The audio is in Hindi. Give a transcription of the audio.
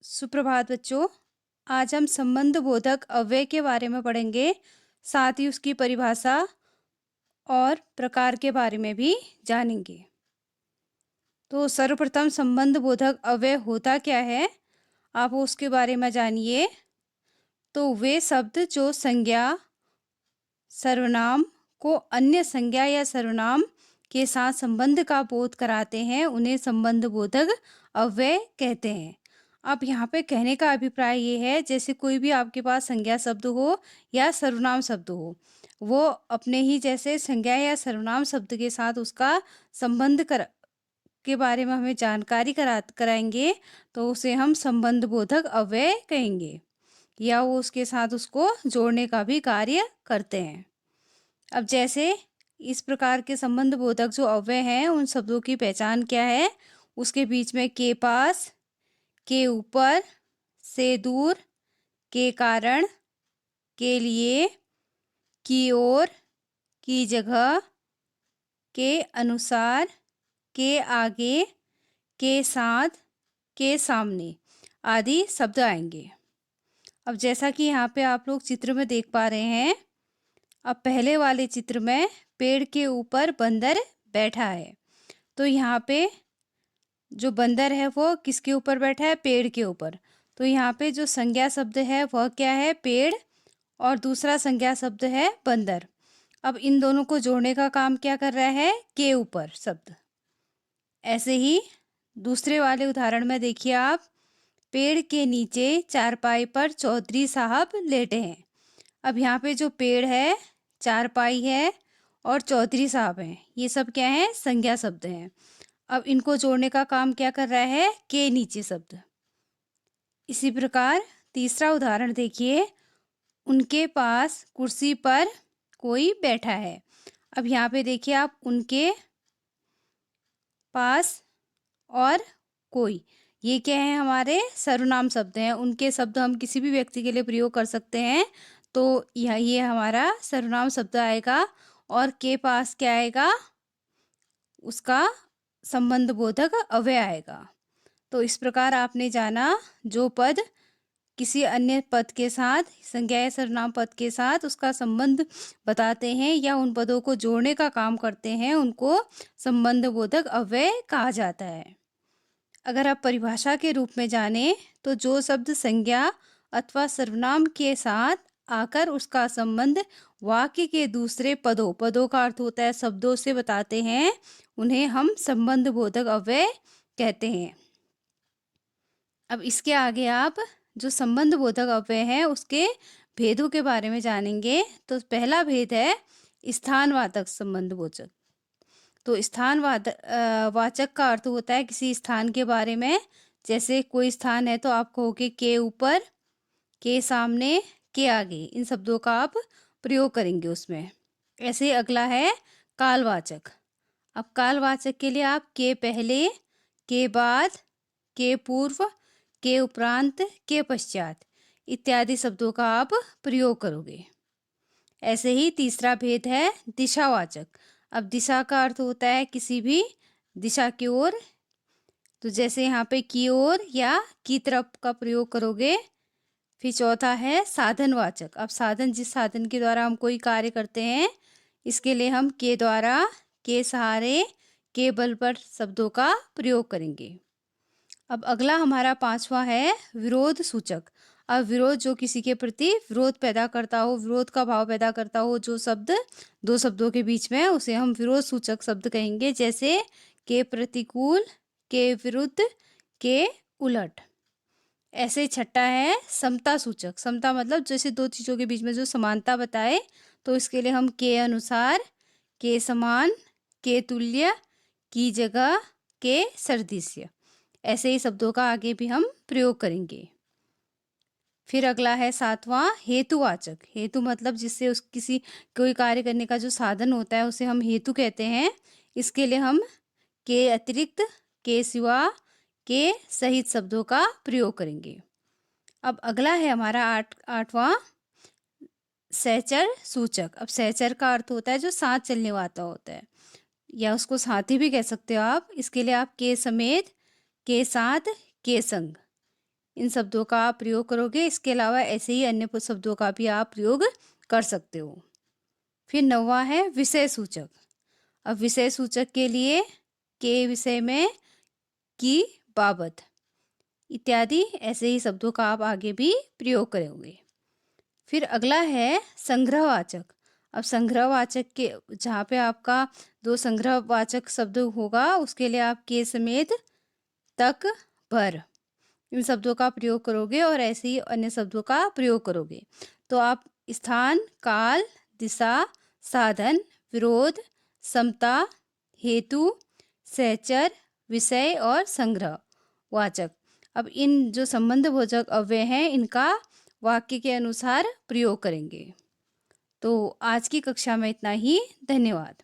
सुप्रभात बच्चों। आज हम संबंध बोधक अव्यय के बारे में पढ़ेंगे। साथ ही उसकी परिभाषा और प्रकार के बारे में भी जानेंगे। तो सर्वप्रथम संबंध बोधक अव्यय होता क्या है, आप उसके बारे में जानिए। तो वे शब्द जो संज्ञा सर्वनाम को अन्य संज्ञा या सर्वनाम के साथ संबंध का बोध कराते हैं, उन्हें संबंध बोधक अव्यय कहते हैं। अब यहाँ पे कहने का अभिप्राय ये है, जैसे कोई भी आपके पास संज्ञा शब्द हो या सर्वनाम शब्द हो, वो अपने ही जैसे संज्ञा या सर्वनाम शब्द के साथ उसका संबंध के बारे में हमें जानकारी कराएंगे, तो उसे हम संबंध बोधक अव्यय कहेंगे, या वो उसके साथ उसको जोड़ने का भी कार्य करते हैं। अब जैसे इस प्रकार के संबंध बोधक जो अव्यय हैं, उन शब्दों की पहचान क्या है। उसके बीच में के पास, के ऊपर, से दूर, के कारण, के लिए, की ओर, की जगह, के अनुसार, के आगे, के साथ, के सामने आदि शब्द आएंगे। अब जैसा कि यहाँ पे आप लोग चित्र में देख पा रहे हैं, अब पहले वाले चित्र में पेड़ के ऊपर बंदर बैठा है। तो यहाँ पे जो बंदर है वो किसके ऊपर बैठा है, पेड़ के ऊपर। तो यहाँ पे जो संज्ञा शब्द है वह क्या है, पेड़, और दूसरा संज्ञा शब्द है बंदर। अब इन दोनों को जोड़ने का काम क्या कर रहा है, के ऊपर शब्द। ऐसे ही दूसरे वाले उदाहरण में देखिए आप, पेड़ के नीचे चारपाई पर चौधरी साहब लेटे हैं। अब यहाँ पे जो पेड़ है, चारपाई है और चौधरी साहब हैं, ये सब क्या है, संज्ञा शब्द हैं। अब इनको जोड़ने का काम क्या कर रहा है, के नीचे शब्द। इसी प्रकार तीसरा उदाहरण देखिए, उनके पास कुर्सी पर कोई बैठा है। अब यहाँ पे देखिए आप, उनके पास और कोई, ये क्या है, हमारे सर्वनाम शब्द हैं। उनके शब्द हम किसी भी व्यक्ति के लिए प्रयोग कर सकते हैं, तो ये हमारा सर्वनाम शब्द आएगा। और के पास क्या आएगा, उसका संबंध बोधक अव्यय आएगा। तो इस प्रकार आपने जाना, जो पद किसी अन्य पद के साथ, संज्ञा या सर्वनाम पद के साथ उसका संबंध बताते हैं या उन पदों को जोड़ने का काम करते हैं, उनको संबंध बोधक अव्यय कहा जाता है। अगर आप परिभाषा के रूप में जाने, तो जो शब्द संज्ञा अथवा सर्वनाम के साथ आकर उसका संबंध वाक्य के दूसरे पदों का अर्थ होता है शब्दों से बताते हैं, उन्हें हम संबंध बोधक अव्यय कहते हैं। अब इसके आगे आप जो संबंध बोधक अव्यय है उसके भेदों के बारे में जानेंगे। तो पहला भेद है स्थानवाचक संबंध बोधक। तो वाचक का अर्थ होता है किसी स्थान के बारे में। जैसे कोई स्थान है तो आप कहोगे के ऊपर, के सामने, के आगे, इन शब्दों का आप प्रयोग करेंगे उसमें। ऐसे ही अगला है कालवाचक। अब कालवाचक के लिए आप के पहले, के बाद, के पूर्व, के उपरांत, के पश्चात इत्यादि शब्दों का आप प्रयोग करोगे। ऐसे ही तीसरा भेद है दिशावाचक। अब दिशा का अर्थ होता है किसी भी दिशा की ओर, तो जैसे यहाँ पे की ओर या की तरफ का प्रयोग करोगे। फिर चौथा है साधनवाचक। अब साधन, जिस साधन के द्वारा हम कोई कार्य करते हैं, इसके लिए हम के द्वारा, के सहारे, के बल पर शब्दों का प्रयोग करेंगे। अब अगला हमारा पांचवा है विरोध सूचक। अब विरोध, जो किसी के प्रति विरोध पैदा करता हो, विरोध का भाव पैदा करता हो, जो शब्द दो शब्दों के बीच में, उसे हम विरोध सूचक शब्द कहेंगे। जैसे के प्रतिकूल, के विरुद्ध, के उलट। ऐसे छठा है समता सूचक। समता मतलब जैसे दो चीजों के बीच में जो समानता बताए, तो इसके लिए हम के अनुसार, के समान, के तुल्य, की जगह, के सदृश्य, ऐसे ही शब्दों का आगे भी हम प्रयोग करेंगे। फिर अगला है सातवां हेतुवाचक। हेतु मतलब जिससे उस किसी कोई कार्य करने का जो साधन होता है उसे हम हेतु कहते हैं। इसके लिए हम के अतिरिक्त, के सिवा, के सहित शब्दों का प्रयोग करेंगे। अब अगला है हमारा आठवां सहचर सूचक। अब सहचर का अर्थ होता है जो साथ चलने वाला होता है, या उसको साथी भी कह सकते हो आप। इसके लिए आप के समेत, के साथ, के संग, इन शब्दों का आप प्रयोग करोगे। इसके अलावा ऐसे ही अन्य शब्दों का भी आप प्रयोग कर सकते हो। फिर 9वां है विषय सूचक। अब विषय सूचक के लिए के विषय में, की, बाबत इत्यादि ऐसे ही शब्दों का आप आगे भी प्रयोग करोगे। फिर अगला है संग्रहवाचक। अब संग्रहवाचक के जहाँ पे आपका 2 संग्रहवाचक शब्द होगा उसके लिए आप के समेत, तक, पर इन शब्दों का प्रयोग करोगे और ऐसे ही अन्य शब्दों का प्रयोग करोगे। तो आप स्थान, काल, दिशा, साधन, विरोध, समता, हेतु, सहचर, विषय और संग्रह वाचक। अब इन जो संबंधबोधक अव्यय हैं इनका वाक्य के अनुसार प्रयोग करेंगे। तो आज की कक्षा में इतना ही। धन्यवाद।